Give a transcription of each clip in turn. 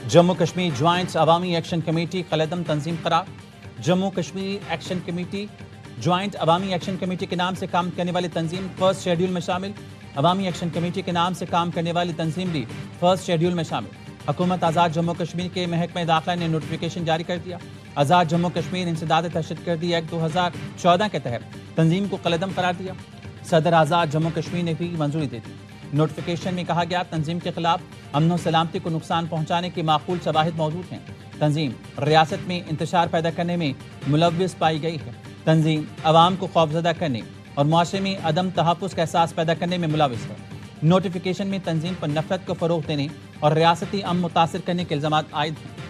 Jammu Kashmir joint अवामी action committee कलदम तंजीम करार। Jammu Kashmir action committee joint अवामी एक्शन कमेटी के नाम से काम करने वाली तंजीम फर्स्ट शेड्यूल में शामिल। अवामी एक्शन कमेटी के नाम से काम करने वाली तंजीम भी फर्स्ट शेड्यूल में शामिल। हुकूमत आज़ाद जम्मू कश्मीर के महकमे दाखिला ने नोटिफिकेशन जारी कर दिया। आज़ाद जम्मू कश्मीर इंसदाद दहशतगर्दी एक्ट 2014 के तहत तंजीम को कलदम करार दिया। सदर आज़ाद जम्मू कश्मीर ने भी मंजूरी दे दी। नोटिफिकेशन में कहा गया तंजीम के खिलाफ अमन सलामती को नुकसान पहुंचाने के माकूल शवाहिद मौजूद हैं। तंजीम रियासत में इंतशार पैदा करने में मुलव्विस पाई गई है। तंजीम अवाम को खौफजदा करने और मुआशरे में अदम तहफ़्फ़ुज़ का एहसास पैदा करने में मुलव्विस है। नोटिफिकेशन में तंजीम पर नफरत को फ़रोग़ देने और रियासती अमन मुतासिर करने के इल्ज़ामात आयद हैं।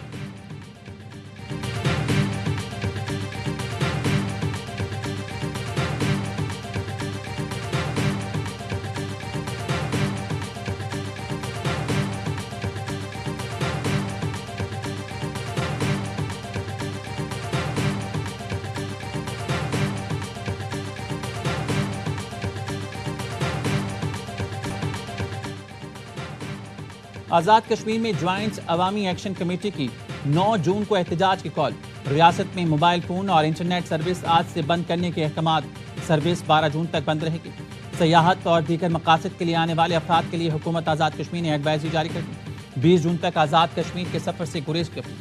आज़ाद कश्मीर में ज्वाइंट अवामी एक्शन कमेटी की 9 जून को एहतजाज की कॉल। रियासत में मोबाइल फ़ोन और इंटरनेट सर्विस आज से बंद करने के अहकामात। सर्विस 12 जून तक बंद रहेगी। सयाहत और दीगर मकासद के लिए आने वाले अफराद के लिए हुकूमत आज़ाद कश्मीर ने एडवाइजरी जारी कर दी। 20 जून तक आज़ाद कश्मीर के सफ़र से गुरेज की अपील।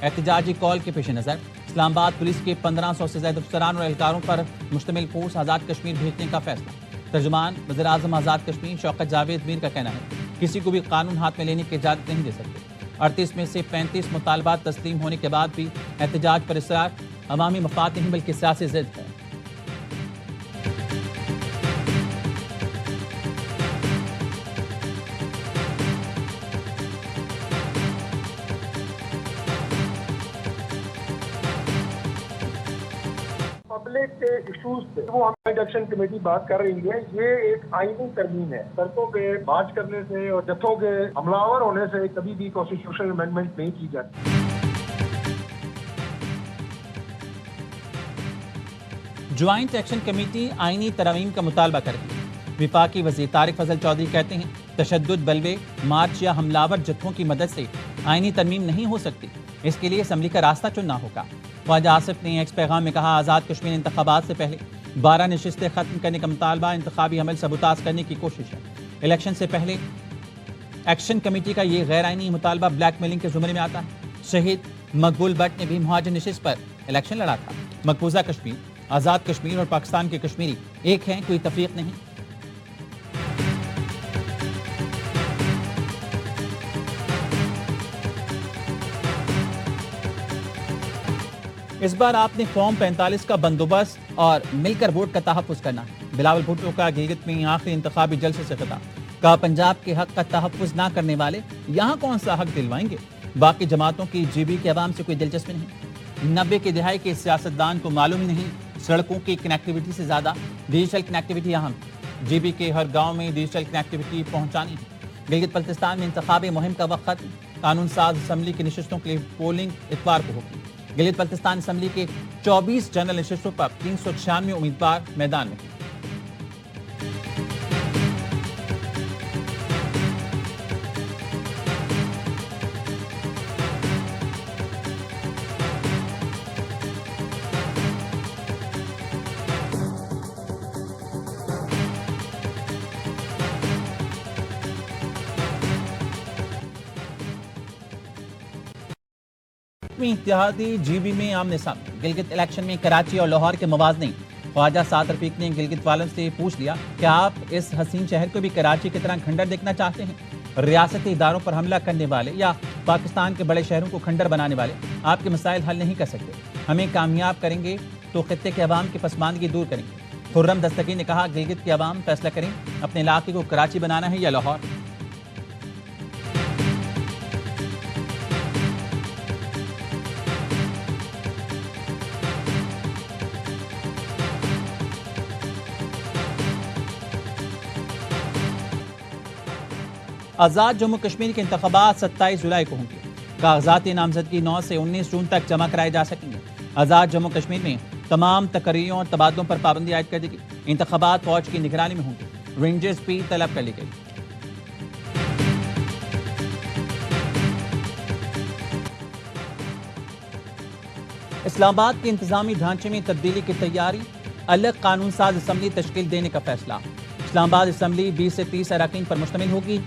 एहतजाजी कॉल के पेश नज़र इस्लामाबाद पुलिस के 1500 से ज़्यादा अफसरान और एहलकारों पर मुश्तमिल फोर्स आज़ाद कश्मीर भेजने का फैसला। तर्जुमान वज़ीर आज़म आज़ाद कश्मीर शौकत जावेद मीर का कहना है किसी को भी कानून हाथ में लेने की इजाज़त नहीं दे सकते। 38 में से 35 मुतालबात तस्लीम होने के बाद भी एहतजाज पर इसरार अवामी मफाद नहीं बल्कि सियासी ज़िद है। पब्लिक के इश्यूज पे वो हम एक्शन कमेटी बात कर रही है। ये एक आईनी तरमीम है। सड़कों पे मार्च करने से और जत्थों के हमलावर होने से कभी भी कॉन्स्टिट्यूशनल अमेंडमेंट नहीं की जाती। ज्वाइंट एक्शन कमेटी आईनी तरमीम का मुतालबा करेगी। विफाकी वज़ीर तारिक फजल चौधरी कहते हैं तशद्दुद, बलवे, मार्च या हमलावर जत्थों की मदद से आईनी तरमीम नहीं हो सकती। इसके लिए असम्बली का रास्ता चुनना होगा। ख्वाजा आसिफ ने एक पैगाम में कहा आज़ाद कश्मीर इंतखाबात से पहले 12 नशिस्तें खत्म करने का मुतालबा इंतखाबी अमल सबूताज करने की कोशिश है। इलेक्शन से पहले एक्शन कमेटी का ये गैर आईनी मुतालबा ब्लैकमेलिंग के जुमरे में आता है। शहीद मकबूल भट्ट ने भी मुहाजिर नशिस्त पर इलेक्शन लड़ा था। मकबूजा कश्मीर, आज़ाद कश्मीर और पाकिस्तान के कश्मीरी एक हैं, कोई तफरीक नहीं। इस बार आपने फॉर्म 45 का बंदोबस्त और मिलकर वोट का तहफ़्फ़ुज़ करना है। बिलावल भुट्टो का गिलगित में आखिरी इंतखाबी जलसे से खिताब। कहा पंजाब के हक का तहफ़्फ़ुज़ ना करने वाले यहाँ कौन सा हक दिलवाएंगे। बाकी जमातों की जीबी के अवाम से कोई दिलचस्पी नहीं। 90 की दिहाई के सियासतदान को मालूम ही नहीं सड़कों की कनेक्टिविटी से ज़्यादा डिजिटल कनेक्टिविटी अहम। जीबी के हर गाँव में डिजिटल कनेक्टिविटी पहुँचानी है। गिलगित बल्तिस्तान में इंतखाबी मुहिम का वक्त खत्म। कानून साज असम्बली की नशिस्तों के लिए पोलिंग इतवार को होगी। गिलगित बल्तिस्तान असम्बली के 24 जनरल नशिस्तों पर 396 उम्मीदवार मैदान में हैं। इत्तेहादी जीबी में आमने सामने। गिलगित इलेक्शन में कराची और लाहौर के मवाज़ने। ख्वाजा साद रफीक ने गिलगित वालों से पूछ लिया क्या आप इस हसीन शहर को भी कराची की तरह खंडर देखना चाहते हैं। रियासती इदारों पर हमला करने वाले या पाकिस्तान के बड़े शहरों को खंडर बनाने वाले आपके मसाइल हल नहीं कर सकते। हमें कामयाब करेंगे तो खित्ते के अवाम की पसमानदगी दूर करेंगे। खुर्रम दस्तगी ने कहा गिलगित के अवाम फैसला करें अपने इलाके को कराची बनाना है या लाहौर। आज़ाद जम्मू कश्मीर के इंतखाबात 27 जुलाई को होंगे। कागजाती नामजदगी 9 से 19 जून तक जमा कराए जा सकेंगे। आज़ाद जम्मू कश्मीर में तमाम तकरीरों और तबादलों पर पाबंदी आयद कर दी गई। इंतखाबात फौज की निगरानी में होंगे। रेंजर्स भी तलब कर ली गई। اسلام آباد کے انتظامی ڈھانچے میں تبدیلی کی تیاری، الگ قانون ساز اسمبلی تشکیل دینے کا فیصلہ۔ اسلام آباد اسمبلی 20 سے 30 اراکین پر مشتمل ہوگی،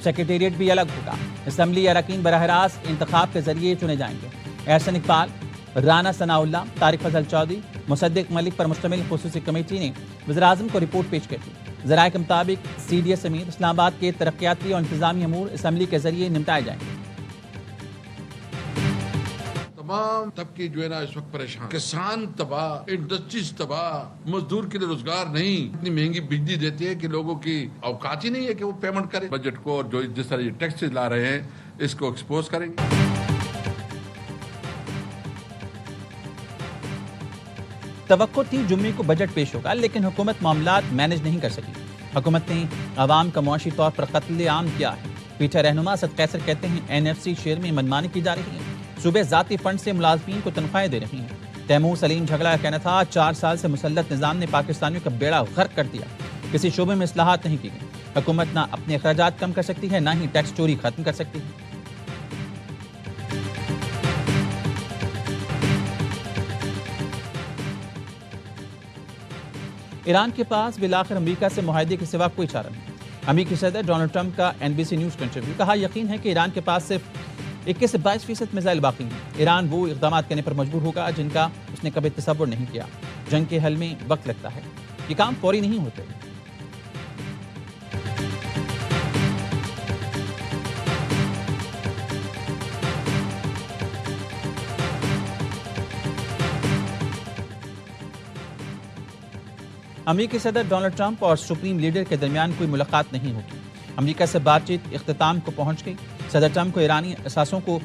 سیکریٹریٹ بھی الگ ہوگا۔ اسمبلی اراکین براہ راست انتخاب کے ذریعے چنے جائیں گے۔ احسن اقبال، رانا ثناء اللہ، طارق فضل چودھری، مصدق ملک پر مشتمل خصوصی کمیٹی نے وزیراعظم کو رپورٹ پیش کی تھی۔ ذرائع کے مطابق سی ڈی ایس سمیت اسلام آباد کے ترقیاتی اور انتظامی امور اسمبلی کے ذریعے نمٹائے جائیں گے۔ تمام طبقے جو ہے نا اس وقت پریشان، کسان تباہ، انڈسٹریز تباہ، مزدور کے لیے روزگار نہیں، اتنی مہنگی بجلی دیتے ہیں کہ لوگوں کی اوقات ہی نہیں ہے کہ وہ پیمنٹ کرے۔ بجٹ کو جو جس طرح یہ ٹیکسز لا رہے ہیں اس کو ایکسپوز کریں گے۔ توقع تھی جمعے کو بجٹ پیش ہوگا، لیکن حکومت معاملات مینج نہیں کر سکی۔ حکومت نے عوام کا معاشی طور پر قتل عام کیا ہے۔ پیٹھا رہنما اسد قیصر کہتے ہیں NFC شیئر میں منمانی کی جا رہی ہے، صوبے ذاتی فنڈ سے ملازمین کو تنخواہیں دے رہی ہیں۔ تیمور سلیم جھگڑا کا کہنا تھا 4 سال سے مسلط نظام نے پاکستانیوں کا بیڑا غرق کر دیا، کسی شعبے میں اصلاحات نہیں کی گئی۔ حکومت نہ اپنے اخراجات کم کر سکتی ہے، نہ ہی ٹیکس چوری ختم کر سکتی ہے۔ ایران کے پاس بالآخر امریکہ سے معاہدے کے سوا کوئی چارہ نہیں۔ امریکی صدر ڈونلڈ ٹرمپ کا NBC نیوز کا انٹرویو، کہا یقین ہے کہ ایران کے پاس صرف 21 سے 22% میزائل باقی ہیں۔ ایران وہ اقدامات کرنے پر مجبور ہوگا جن کا اس نے کبھی تصور نہیں کیا۔ جنگ کے حل میں وقت لگتا ہے، یہ کام فوری نہیں ہوتے۔ امریکی صدر ڈونلڈ ٹرمپ اور سپریم لیڈر کے درمیان کوئی ملاقات نہیں ہوگی۔ امریکہ سے بات چیت اختتام کو پہنچ گئی۔ صدر ٹرمپ کو ایرانی اثاثوں کو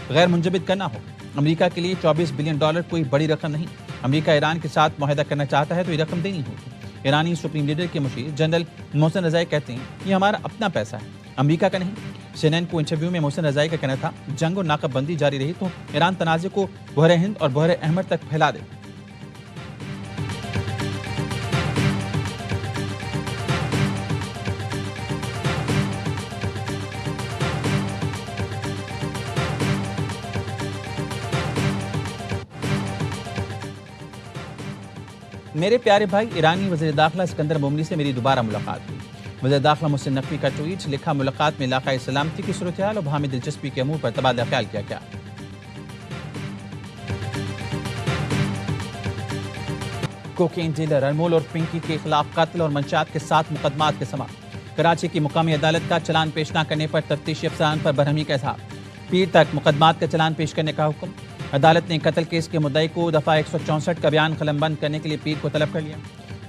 غیر منجمد کرنا ہوگا۔ امریکہ کے لیے $24 بلین کوئی بڑی رقم نہیں۔ امریکہ ایران کے ساتھ معاہدہ کرنا چاہتا ہے تو یہ رقم دینی ہوگی۔ ایرانی سپریم لیڈر کے مشیر جنرل محسن رضائی کہتے ہیں یہ ہمارا اپنا پیسہ ہے، امریکہ کا نہیں۔ CNN کو انٹرویو میں محسن رضائی کا کہنا تھا جنگ اور ناکہ بندی جاری رہی تو ایران تنازع کو بحر ہند اور بحر احمر تک پھیلا دے۔ میرے پیارے بھائی، ایرانی وزیر داخلہ اسکندر مومنی سے میری دوبارہ ملاقات ہوئی۔ وزیر داخلہ محسن نقوی کا ٹویٹ، لکھا ملاقات میں علاقائی سلامتی کی صورتحال اور باہمی دلچسپی کے امور پر تبادلہ خیال کیا گیا۔ کوکین ڈیلر ارمول اور پنکی کے خلاف قتل اور منشیات کے 7 مقدمات کے سماعت۔ کراچی کی مقامی عدالت کا چلان پیش نہ کرنے پر تفتیشی افسران پر برہمی کا اظہار۔ پیر تک مقدمات کا چلان پیش کرنے کا حکم۔ عدالت نے قتل کیس کے مدعی کو دفعہ 164 کا بیان قلم بند کرنے کے لیے پیر کو طلب کر لیا۔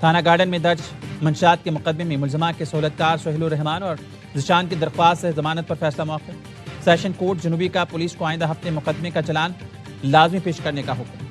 تھانہ گارڈن میں درج منشیات کے مقدمے میں ملزمہ کے سہولتکار سہیل الرحمان اور ذیشان کی درخواست سے ضمانت پر فیصلہ مؤخر۔ سیشن کورٹ جنوبی کا پولیس کو آئندہ ہفتے مقدمے کا چلان لازمی پیش کرنے کا حکم۔